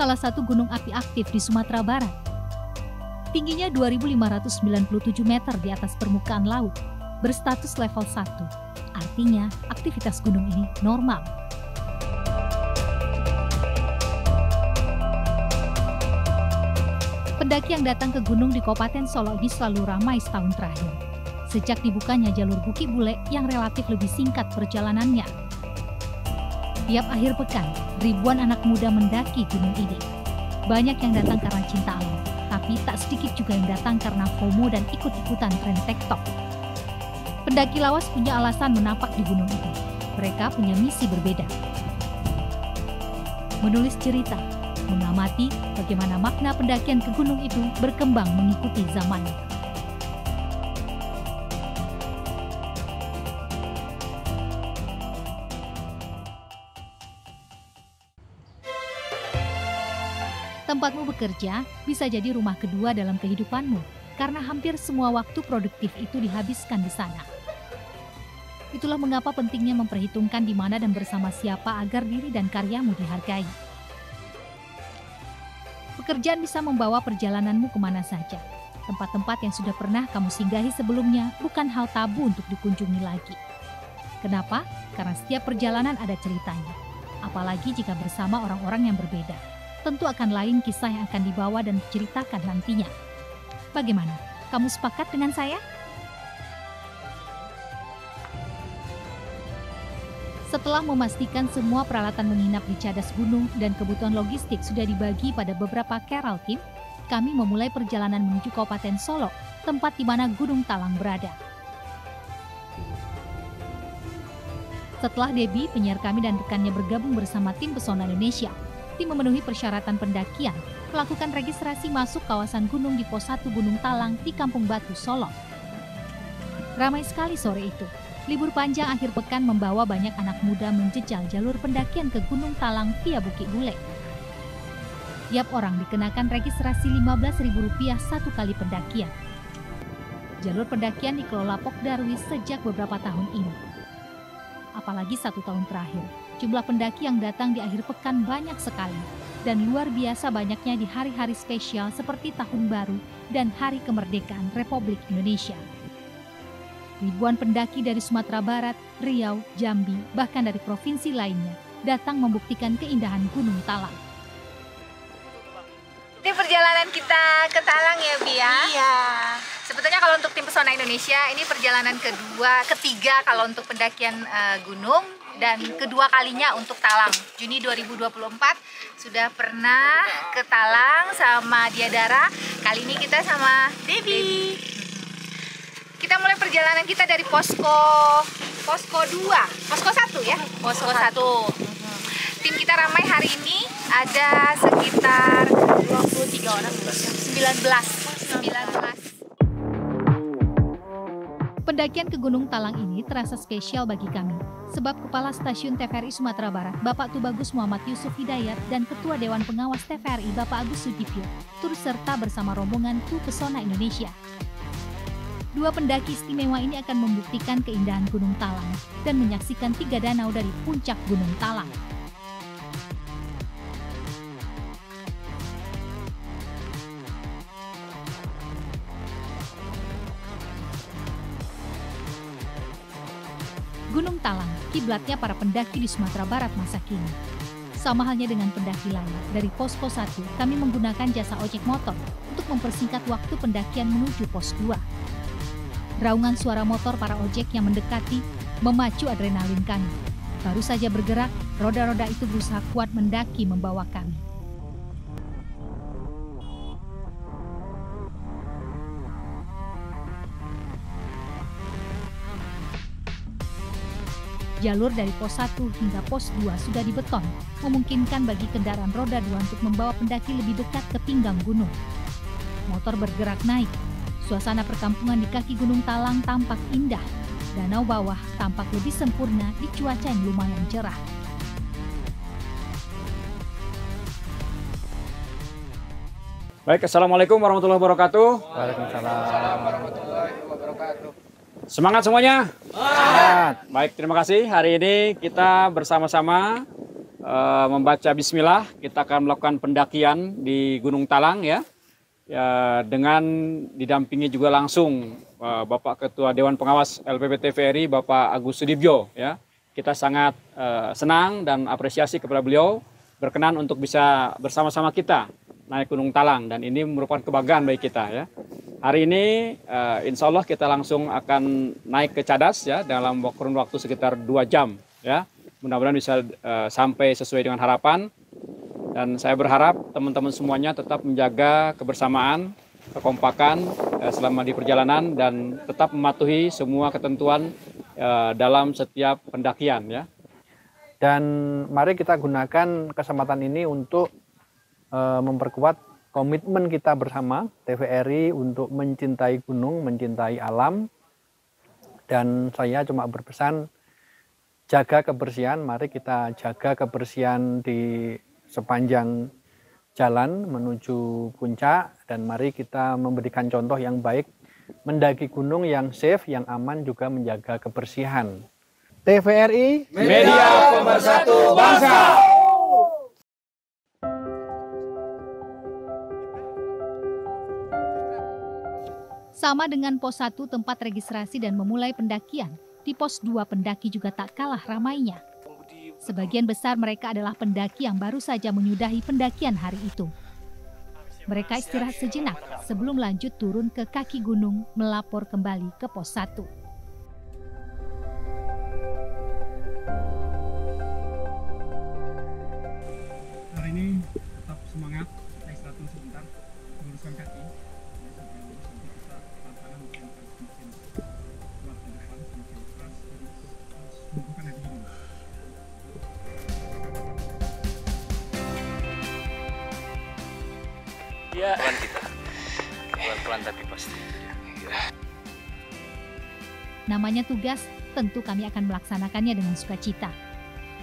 salah satu gunung api aktif di Sumatera Barat. Tingginya 2.597 meter di atas permukaan laut, berstatus level 1. Artinya, aktivitas gunung ini normal. Pendaki yang datang ke gunung di Kabupaten Solo ini selalu ramai setahun terakhir. Sejak dibukanya jalur Bukit Bule yang relatif lebih singkat perjalanannya. Tiap akhir pekan, ribuan anak muda mendaki gunung ini. Banyak yang datang karena cinta alam, tapi tak sedikit juga yang datang karena FOMO dan ikut-ikutan tren TikTok. Pendaki lawas punya alasan menapak di gunung itu. Mereka punya misi berbeda. Menulis cerita, mengamati bagaimana makna pendakian ke gunung itu berkembang mengikuti zamannya. Tempatmu bekerja bisa jadi rumah kedua dalam kehidupanmu, karena hampir semua waktu produktif itu dihabiskan di sana. Itulah mengapa pentingnya memperhitungkan di mana dan bersama siapa agar diri dan karyamu dihargai. Pekerjaan bisa membawa perjalananmu kemana saja. Tempat-tempat yang sudah pernah kamu singgahi sebelumnya bukan hal tabu untuk dikunjungi lagi. Kenapa? Karena setiap perjalanan ada ceritanya. Apalagi jika bersama orang-orang yang berbeda. Tentu akan lain kisah yang akan dibawa dan diceritakan nantinya. Bagaimana? Kamu sepakat dengan saya? Setelah memastikan semua peralatan menginap di cadas gunung dan kebutuhan logistik sudah dibagi pada beberapa Keral Team, kami memulai perjalanan menuju Kabupaten Solo, tempat di mana Gunung Talang berada. Setelah Debbie, penyiar kami dan rekannya bergabung bersama tim Pesona Indonesia, tim memenuhi persyaratan pendakian, melakukan registrasi masuk kawasan gunung di Pos 1 Gunung Talang di Kampung Batu, Solo. Ramai sekali sore itu. Libur panjang akhir pekan membawa banyak anak muda menjejal jalur pendakian ke Gunung Talang via Bukit Bule. Tiap orang dikenakan registrasi Rp15.000 satu kali pendakian. Jalur pendakian dikelola Pok Darwis sejak beberapa tahun ini. Apalagi 1 tahun terakhir, jumlah pendaki yang datang di akhir pekan banyak sekali. Dan luar biasa banyaknya di hari-hari spesial seperti Tahun Baru dan Hari Kemerdekaan Republik Indonesia. Ribuan pendaki dari Sumatera Barat, Riau, Jambi, bahkan dari provinsi lainnya datang membuktikan keindahan Gunung Talang. Ini perjalanan kita ke Talang ya, Bia? Iya. Sebetulnya kalau untuk tim Pesona Indonesia, ini perjalanan ketiga kalau untuk pendakian gunung dan kedua kalinya untuk Talang. Juni 2024 sudah pernah ke Talang sama Diadara. Kali ini kita sama Debbie. Kita mulai perjalanan kita dari posko 2, posko 1 ya, posko 1. Tim kita ramai hari ini, ada sekitar 23 orang, 19. Pendakian ke Gunung Talang ini terasa spesial bagi kami, sebab Kepala Stasiun TVRI Sumatera Barat, Bapak Tubagus Muhammad Yusuf Hidayat, dan Ketua Dewan Pengawas TVRI, Bapak Agus Sudipyo, turut serta bersama rombongan kru Pesona Indonesia. Dua pendaki istimewa ini akan membuktikan keindahan Gunung Talang dan menyaksikan 3 danau dari puncak Gunung Talang. Gunung Talang, kiblatnya para pendaki di Sumatera Barat masa kini. Sama halnya dengan pendaki lain, dari posko 1 kami menggunakan jasa ojek motor untuk mempersingkat waktu pendakian menuju pos 2. Raungan suara motor para ojek yang mendekati memacu adrenalin kami. Baru saja bergerak, roda-roda itu berusaha kuat mendaki membawa kami. Jalur dari pos 1 hingga pos 2 sudah dibeton, memungkinkan bagi kendaraan roda 2 untuk membawa pendaki lebih dekat ke pinggang gunung. Motor bergerak naik. Suasana perkampungan di kaki Gunung Talang tampak indah. Danau bawah tampak lebih sempurna di cuaca yang lumayan cerah. Baik, Assalamualaikum warahmatullahi wabarakatuh. Waalaikumsalam warahmatullahi wabarakatuh. Semangat semuanya? Semangat. Baik, terima kasih. Hari ini kita bersama-sama membaca Bismillah, kita akan melakukan pendakian di Gunung Talang ya. Dengan didampingi juga langsung Bapak Ketua Dewan Pengawas LPP TVRI, Bapak Agus Sudibyo ya. Kita sangat senang dan apresiasi kepada beliau berkenan untuk bisa bersama-sama kita naik Gunung Talang, dan ini merupakan kebanggaan bagi kita ya. Hari ini insya Allah kita langsung akan naik ke Cadas ya dalam kurun waktu sekitar 2 jam ya. Mudah-mudahan bisa sampai sesuai dengan harapan, dan saya berharap teman-teman semuanya tetap menjaga kebersamaan, kekompakan selama di perjalanan, dan tetap mematuhi semua ketentuan dalam setiap pendakian ya. Dan mari kita gunakan kesempatan ini untuk memperkuat komitmen kita bersama TVRI untuk mencintai gunung, mencintai alam. Dan saya cuma berpesan, jaga kebersihan, mari kita jaga kebersihan di sepanjang jalan menuju puncak, dan mari kita memberikan contoh yang baik, mendaki gunung yang safe, yang aman, juga menjaga kebersihan. TVRI, Media Pemersatu Bangsa. Sama dengan pos 1 tempat registrasi dan memulai pendakian, di pos 2 pendaki juga tak kalah ramainya. Sebagian besar mereka adalah pendaki yang baru saja menyudahi pendakian hari itu. Mereka istirahat sejenak sebelum lanjut turun ke kaki gunung melapor kembali ke pos 1. Hari ini tetap semangat, istirahat sebentar, meluruskan kaki. Pelan kita, pelan tapi pasti. Namanya tugas, tentu kami akan melaksanakannya dengan sukacita.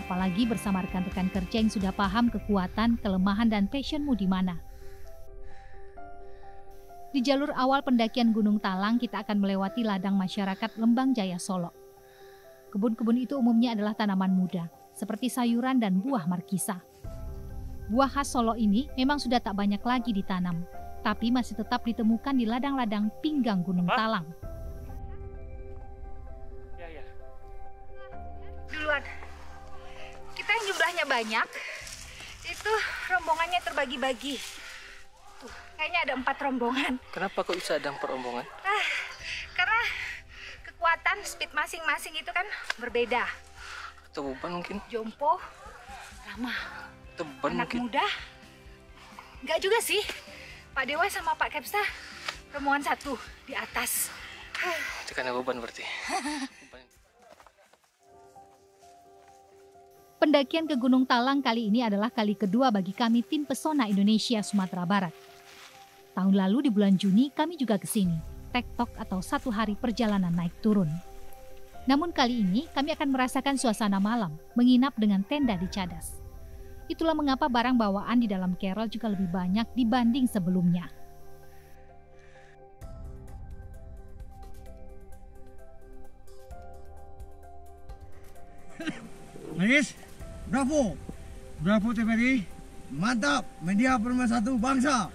Apalagi bersama rekan-rekan kerja yang sudah paham kekuatan, kelemahan, dan passionmu di mana. Di jalur awal pendakian Gunung Talang, kita akan melewati ladang masyarakat Lembang Jaya Solo. Kebun-kebun itu umumnya adalah tanaman muda, seperti sayuran dan buah markisa. Buah khas Solo ini memang sudah tak banyak lagi ditanam, tapi masih tetap ditemukan di ladang-ladang pinggang Gunung Talang. Duluan. Kita yang jumlahnya banyak, itu rombongannya terbagi-bagi. Tuh, kayaknya ada 4 rombongan. Kenapa kok bisa ada rombongan? Karena kekuatan speed masing-masing itu kan berbeda. Atau beban mungkin? Jompo, lama. Atau beban Anak mungkin? muda? Enggak juga sih. Pak Dewa sama Pak Kepsta rombongan 1 di atas. Itu karena beban berarti. Pendakian ke Gunung Talang kali ini adalah kali kedua bagi kami tim Pesona Indonesia Sumatera Barat. Tahun lalu di bulan Juni kami juga ke sini, tektok atau 1 hari perjalanan naik turun. Namun kali ini kami akan merasakan suasana malam, menginap dengan tenda di Cadas. Itulah mengapa barang bawaan di dalam kerol juga lebih banyak dibanding sebelumnya. Manis, bravo, bravo TVRI, mantap, Media Pemersatu Bangsa.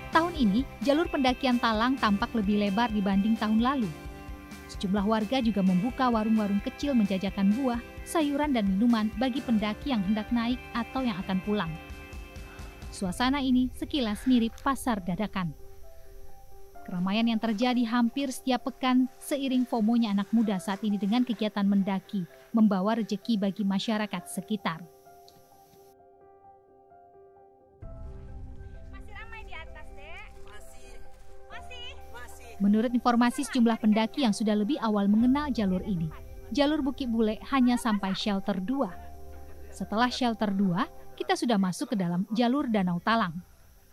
Tahun ini, jalur pendakian Talang tampak lebih lebar dibanding tahun lalu. Sejumlah warga juga membuka warung-warung kecil menjajakan buah, sayuran, dan minuman bagi pendaki yang hendak naik atau yang akan pulang. Suasana ini sekilas mirip pasar dadakan. Keramaian yang terjadi hampir setiap pekan seiring FOMO-nya anak muda saat ini dengan kegiatan mendaki, membawa rezeki bagi masyarakat sekitar. Masih ramai di atas, Dek? Masih. Menurut informasi sejumlah pendaki yang sudah lebih awal mengenal jalur ini, jalur Bukit Bule hanya sampai shelter 2. Setelah shelter 2, kita sudah masuk ke dalam jalur Danau Talang.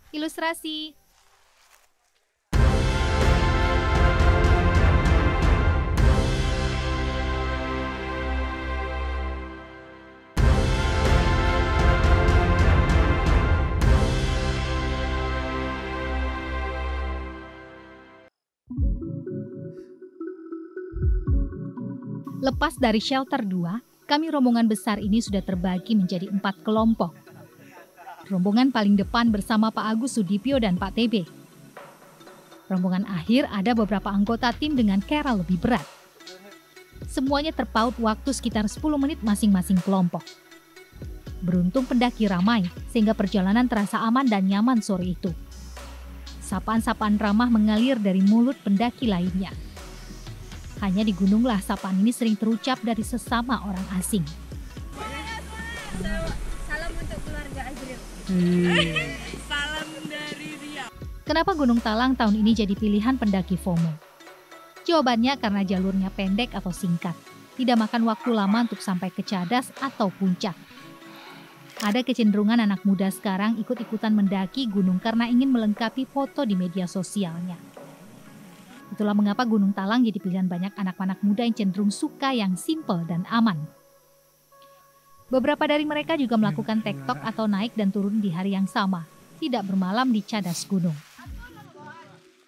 Ilustrasi. Lepas dari shelter 2, kami rombongan besar ini sudah terbagi menjadi 4 kelompok. Rombongan paling depan bersama Pak Agus Sudipyo dan Pak TB. Rombongan akhir ada beberapa anggota tim dengan kera lebih berat. Semuanya terpaut waktu sekitar 10 menit masing-masing kelompok. Beruntung pendaki ramai, sehingga perjalanan terasa aman dan nyaman sore itu. Sapaan-sapaan ramah mengalir dari mulut pendaki lainnya. Hanya di gununglah sapaan ini sering terucap dari sesama orang asing. Salam untuk keluarga Azril. Salam dari Riau. Kenapa Gunung Talang tahun ini jadi pilihan pendaki FOMO? Jawabannya karena jalurnya pendek atau singkat. Tidak makan waktu lama untuk sampai ke Cadas atau puncak. Ada kecenderungan anak muda sekarang ikut-ikutan mendaki gunung karena ingin melengkapi foto di media sosialnya. Itulah mengapa Gunung Talang jadi pilihan banyak anak-anak muda yang cenderung suka yang simple dan aman. Beberapa dari mereka juga melakukan tektok atau naik dan turun di hari yang sama, tidak bermalam di Cadas gunung.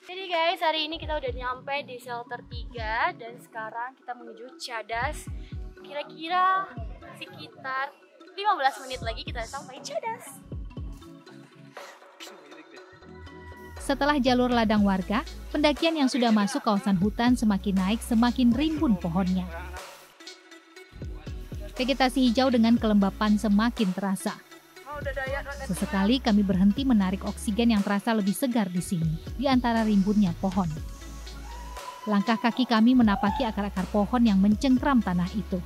Jadi guys, hari ini kita udah nyampe di shelter 3 dan sekarang kita menuju Cadas. Kira-kira sekitar 15 menit lagi kita sampai Cadas. Setelah jalur ladang warga, pendakian yang sudah masuk kawasan hutan semakin naik semakin rimbun pohonnya. Vegetasi hijau dengan kelembapan semakin terasa. Sesekali kami berhenti menarik oksigen yang terasa lebih segar di sini, di antara rimbunnya pohon. Langkah kaki kami menapaki akar-akar pohon yang mencengkram tanah itu.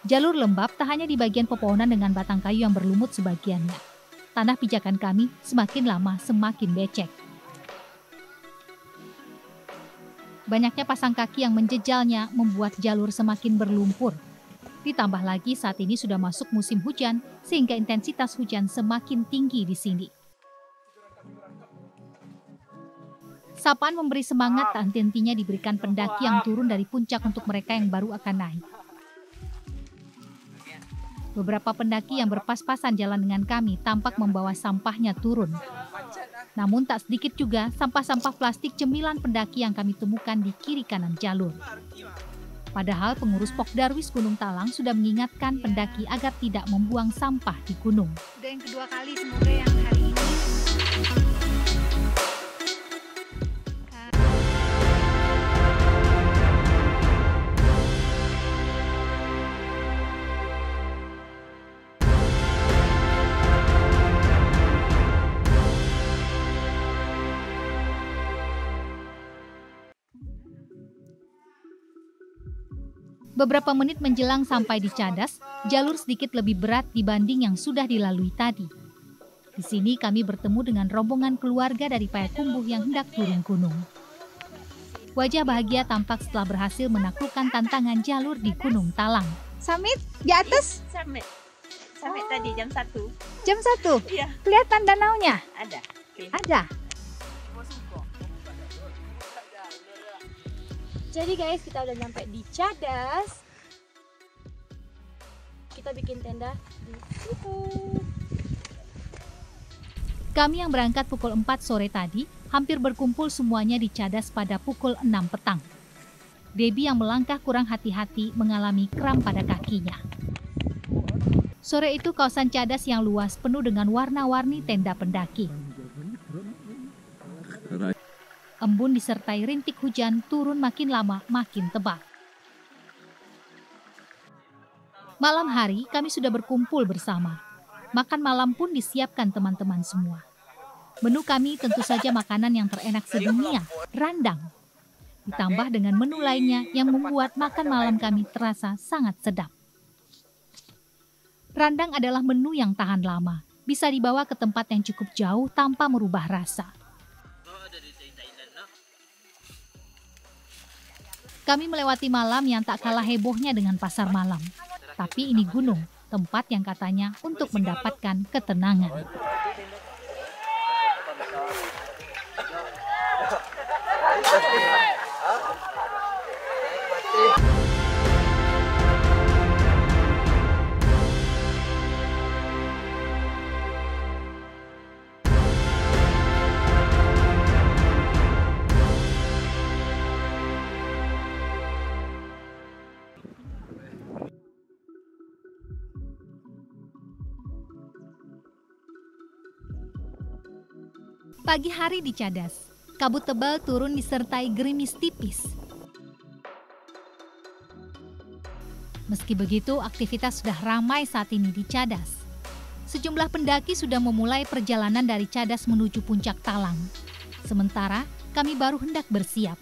Jalur lembab tak hanya di bagian pepohonan dengan batang kayu yang berlumut sebagiannya. Tanah pijakan kami semakin lama semakin becek. Banyaknya pasang kaki yang menjejalnya membuat jalur semakin berlumpur. Ditambah lagi saat ini sudah masuk musim hujan, sehingga intensitas hujan semakin tinggi di sini. Sapaan memberi semangat tak henti-hentinya diberikan pendaki yang turun dari puncak untuk mereka yang baru akan naik. Beberapa pendaki yang berpas-pasan jalan dengan kami tampak membawa sampahnya turun. Namun tak sedikit juga sampah-sampah plastik cemilan pendaki yang kami temukan di kiri kanan jalur. Padahal pengurus Pokdarwis Gunung Talang sudah mengingatkan pendaki agar tidak membuang sampah di gunung. Udah yang kedua kali, semoga yang hari ini Beberapa menit menjelang sampai di Cadas, jalur sedikit lebih berat dibanding yang sudah dilalui tadi. Di sini kami bertemu dengan rombongan keluarga dari Payakumbuh yang hendak turun gunung. Wajah bahagia tampak setelah berhasil menaklukkan tantangan jalur di Gunung Talang. summit di atas. Summit tadi jam 1. Jam 1. Iya. Kelihatan danaunya? Ada. Ada. Jadi guys, kita udah nyampe di Cadas. Kita bikin tenda di situ. Kami yang berangkat pukul 4 sore tadi, hampir berkumpul semuanya di Cadas pada pukul 6 petang. Debbie yang melangkah kurang hati-hati mengalami kram pada kakinya. Sore itu kawasan Cadas yang luas penuh dengan warna-warni tenda pendaki. Embun disertai rintik hujan turun makin lama makin tebal. Malam hari kami sudah berkumpul bersama. Makan malam pun disiapkan teman-teman semua. Menu kami tentu saja makanan yang terenak sedunia, randang. Ditambah dengan menu lainnya yang membuat makan malam kami terasa sangat sedap. Randang adalah menu yang tahan lama, bisa dibawa ke tempat yang cukup jauh tanpa merubah rasa. Kami melewati malam yang tak kalah hebohnya dengan pasar malam. Tapi ini gunung, tempat yang katanya untuk mendapatkan ketenangan. Pagi hari di Cadas, kabut tebal turun disertai gerimis tipis. Meski begitu, aktivitas sudah ramai saat ini di Cadas. Sejumlah pendaki sudah memulai perjalanan dari Cadas menuju puncak Talang. Sementara, kami baru hendak bersiap.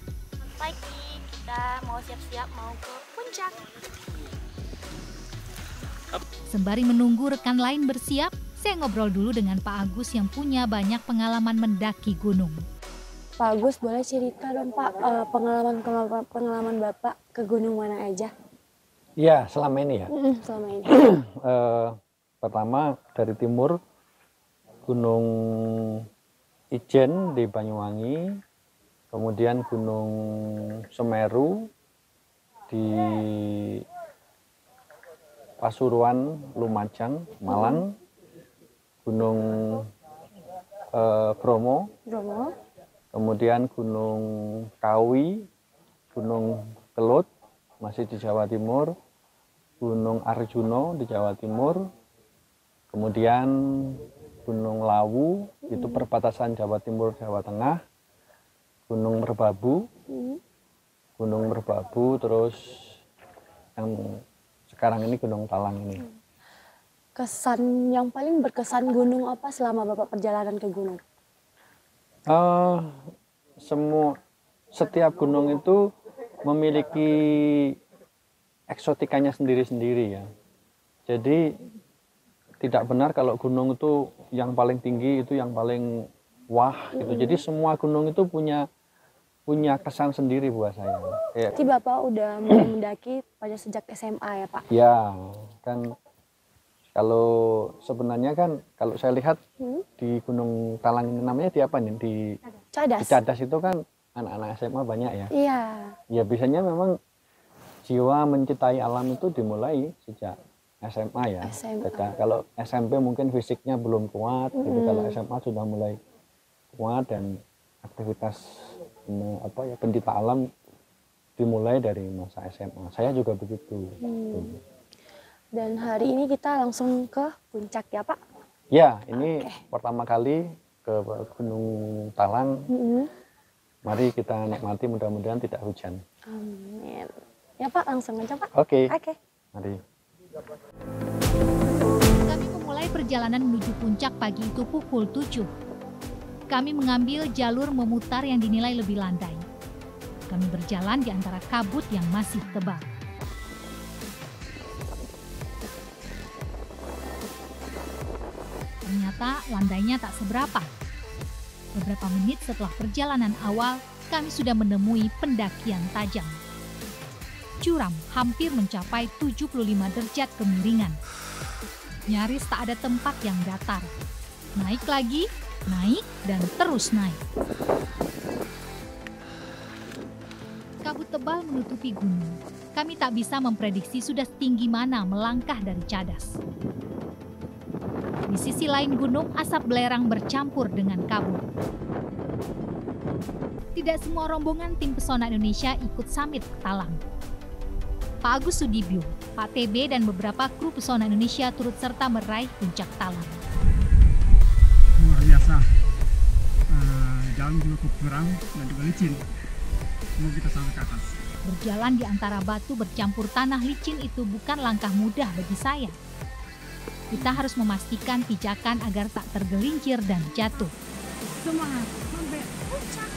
Pagi, kita mau siap-siap mau ke puncak. Sembari menunggu rekan lain bersiap, saya ngobrol dulu dengan Pak Agus yang punya banyak pengalaman mendaki gunung. Pak Agus, boleh cerita dong Pak pengalaman Bapak ke gunung mana aja? Iya, selama ini ya. Selama ini. Pertama dari timur, Gunung Ijen di Banyuwangi, kemudian Gunung Semeru di Pasuruan, Lumajang, Malang, Gunung Bromo, kemudian Gunung Kawi, Gunung Kelut, masih di Jawa Timur, Gunung Arjuno di Jawa Timur, kemudian Gunung Lawu, itu perbatasan Jawa Timur, Jawa Tengah, Gunung Merbabu, terus yang sekarang ini Gunung Talang ini. Kesan yang paling berkesan gunung apa selama Bapak perjalanan ke gunung? Setiap gunung itu memiliki eksotikanya sendiri-sendiri ya. Jadi tidak benar kalau gunung itu yang paling tinggi itu yang paling wah gitu. Jadi semua gunung itu punya kesan sendiri buat saya. Jadi Bapak udah mulai mendaki pada sejak SMA ya Pak? Ya, kan kalau sebenarnya kan kalau saya lihat di Gunung Talang ini namanya di apa nih? Di Cadas itu kan anak-anak SMA banyak ya. Iya. Ya biasanya memang jiwa mencintai alam itu dimulai sejak SMA ya. Kalau SMP mungkin fisiknya belum kuat, gitu. Kalau SMA sudah mulai kuat dan aktivitas pencinta alam dimulai dari masa SMA. Saya juga begitu. Dan hari ini kita langsung ke puncak ya Pak? Ya, ini pertama kali ke Gunung Talang. Mari kita nikmati, mudah-mudahan tidak hujan. Amin. Ya Pak, langsung aja Pak. Oke. Mari. Kami memulai perjalanan menuju puncak pagi itu pukul 7. Kami mengambil jalur memutar yang dinilai lebih landai. Kami berjalan di antara kabut yang masih tebal. Ternyata landainya tak seberapa. Beberapa menit setelah perjalanan awal, kami sudah menemui pendakian tajam. Curam hampir mencapai 75 derajat kemiringan. Nyaris tak ada tempat yang datar. Naik lagi, naik, dan terus naik. Kabut tebal menutupi gunung. Kami tak bisa memprediksi sudah setinggi mana melangkah dari Cadas. Di sisi lain gunung, asap belerang bercampur dengan kabut. Tidak semua rombongan tim Pesona Indonesia ikut summit ke Talang. Pak Agus Sudibyo, Pak TB, dan beberapa kru Pesona Indonesia turut serta meraih puncak Talang. Luar biasa. Jalan cukup curam dan juga licin. Semoga kita sampai ke atas. Berjalan di antara batu bercampur tanah licin itu bukan langkah mudah bagi saya. Kita harus memastikan pijakan agar tak tergelincir dan jatuh. Semangat sampai puncak.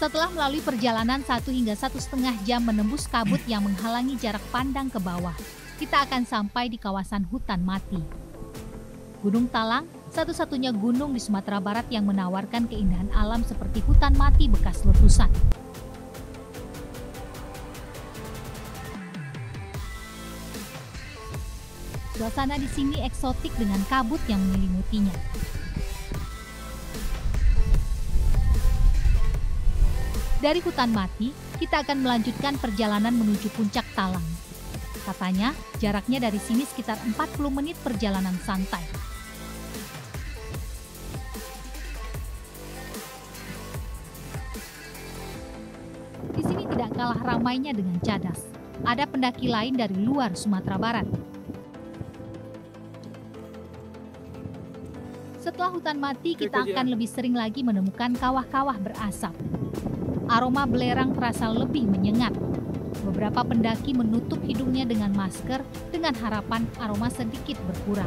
Setelah melalui perjalanan 1 hingga 1,5 jam menembus kabut yang menghalangi jarak pandang ke bawah, kita akan sampai di kawasan hutan mati. Gunung Talang, satu-satunya gunung di Sumatera Barat yang menawarkan keindahan alam seperti hutan mati bekas letusan. Suasana di sini eksotik dengan kabut yang menyelimutinya. Dari hutan mati, kita akan melanjutkan perjalanan menuju puncak Talang. Katanya, jaraknya dari sini sekitar 40 menit perjalanan santai. Di sini tidak kalah ramainya dengan Cadas. Ada pendaki lain dari luar Sumatera Barat. Setelah hutan mati, kita akan lebih sering lagi menemukan kawah-kawah berasap. Aroma belerang terasa lebih menyengat. Beberapa pendaki menutup hidungnya dengan masker dengan harapan aroma sedikit berkurang.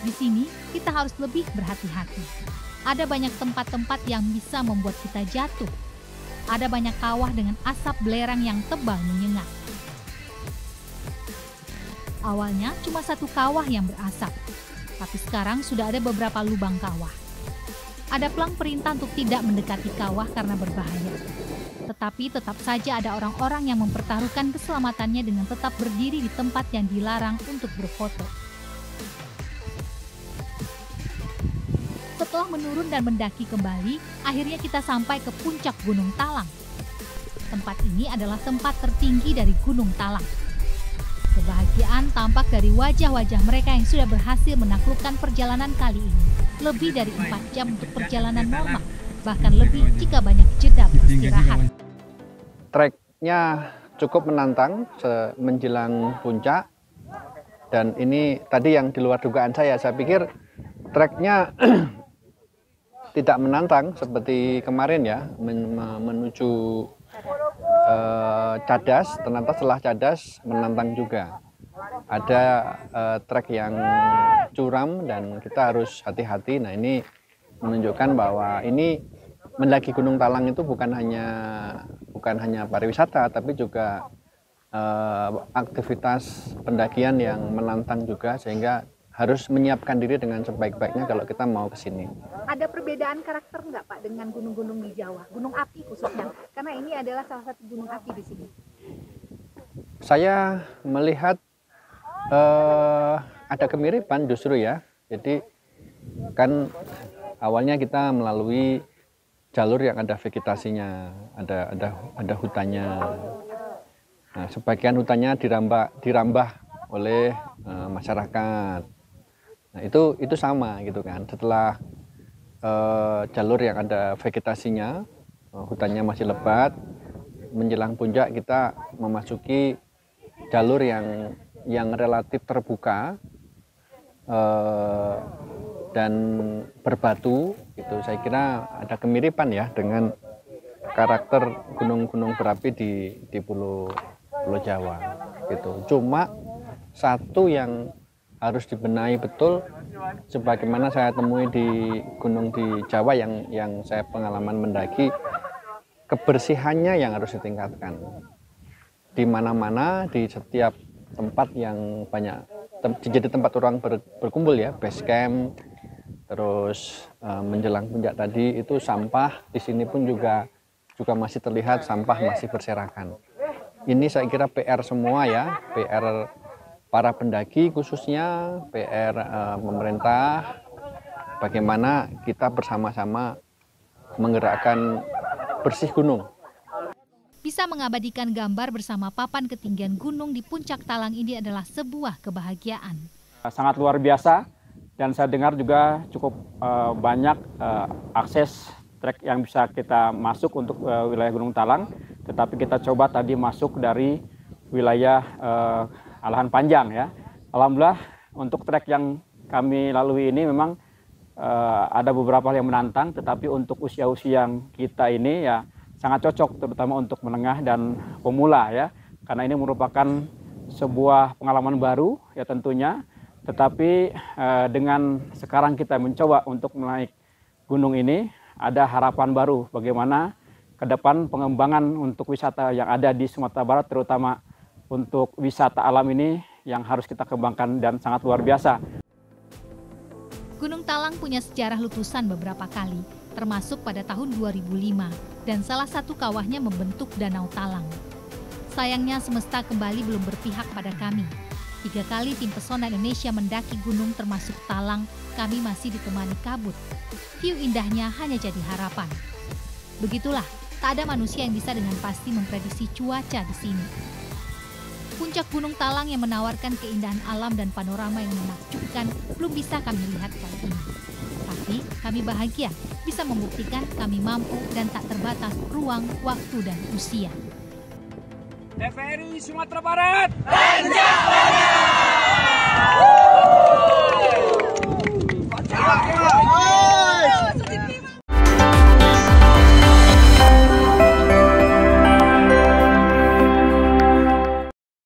Di sini, kita harus lebih berhati-hati. Ada banyak tempat-tempat yang bisa membuat kita jatuh. Ada banyak kawah dengan asap belerang yang tebal menyengat. Awalnya cuma satu kawah yang berasap, tapi sekarang sudah ada beberapa lubang kawah. Ada pelang perintah untuk tidak mendekati kawah karena berbahaya. Tetapi tetap saja ada orang-orang yang mempertaruhkan keselamatannya dengan tetap berdiri di tempat yang dilarang untuk berfoto. Setelah menurun dan mendaki kembali, akhirnya kita sampai ke puncak Gunung Talang. Tempat ini adalah tempat tertinggi dari Gunung Talang. Kebahagiaan tampak dari wajah-wajah mereka yang sudah berhasil menaklukkan perjalanan kali ini. Lebih dari 4 jam untuk perjalanan normal, bahkan lebih jika banyak jeda beristirahat. Treknya cukup menantang menjelang puncak, dan ini tadi yang di luar dugaan saya pikir treknya tidak menantang seperti kemarin ya, menuju Cadas. Ternyata setelah Cadas menantang juga. Ada trek yang curam dan kita harus hati-hati. Nah, ini menunjukkan bahwa ini mendaki Gunung Talang itu bukan hanya pariwisata, tapi juga aktivitas pendakian yang menantang juga, sehingga harus menyiapkan diri dengan sebaik-baiknya kalau kita mau ke sini. Ada perbedaan karakter nggak Pak dengan gunung-gunung di Jawa? Gunung api khususnya, karena ini adalah salah satu gunung api di sini. Saya melihat ada kemiripan justru ya. Jadi kan awalnya kita melalui jalur yang ada vegetasinya, ada hutannya. Nah, sebagian hutannya dirambah oleh masyarakat. Nah, itu sama gitu kan. Setelah jalur yang ada vegetasinya, hutannya masih lebat, menjelang puncak kita memasuki jalur yang relatif terbuka dan berbatu. Itu saya kira ada kemiripan ya dengan karakter gunung-gunung berapi di Pulau Jawa gitu. Cuma satu yang harus dibenahi betul, sebagaimana saya temui di gunung di Jawa yang saya pengalaman mendaki, kebersihannya yang harus ditingkatkan. Di mana-mana, di setiap tempat yang banyak jadi tempat orang berkumpul ya, base camp, terus menjelang puncak tadi itu sampah di sini pun juga masih terlihat sampah masih berserakan. Ini saya kira PR semua ya, PR para pendaki khususnya, PR pemerintah, bagaimana kita bersama-sama menggerakkan bersih gunung. Bisa mengabadikan gambar bersama papan ketinggian gunung di puncak Talang ini adalah sebuah kebahagiaan. Sangat luar biasa, dan saya dengar juga cukup banyak akses trek yang bisa kita masuk untuk wilayah Gunung Talang, tetapi kita coba tadi masuk dari wilayah Alahan Panjang ya. Alhamdulillah untuk trek yang kami lalui ini memang ada beberapa hal yang menantang, tetapi untuk usia-usia yang kita ini ya sangat cocok, terutama untuk menengah dan pemula ya. Karena ini merupakan sebuah pengalaman baru ya tentunya, tetapi dengan sekarang kita mencoba untuk menaik gunung ini, ada harapan baru bagaimana ke depan pengembangan untuk wisata yang ada di Sumatera Barat, terutama untuk wisata alam ini yang harus kita kembangkan dan sangat luar biasa. Gunung Talang punya sejarah letusan beberapa kali, termasuk pada tahun 2005, dan salah satu kawahnya membentuk Danau Talang. Sayangnya semesta kembali belum berpihak pada kami. 3 kali tim pesona Indonesia mendaki gunung termasuk Talang, kami masih ditemani kabut. View indahnya hanya jadi harapan. Begitulah, tak ada manusia yang bisa dengan pasti memprediksi cuaca di sini. Puncak Gunung Talang yang menawarkan keindahan alam dan panorama yang menakjubkan belum bisa kami lihat kali ini. Tapi kami bahagia bisa membuktikan kami mampu dan tak terbatas ruang, waktu, dan usia. TVRI Sumatera Barat!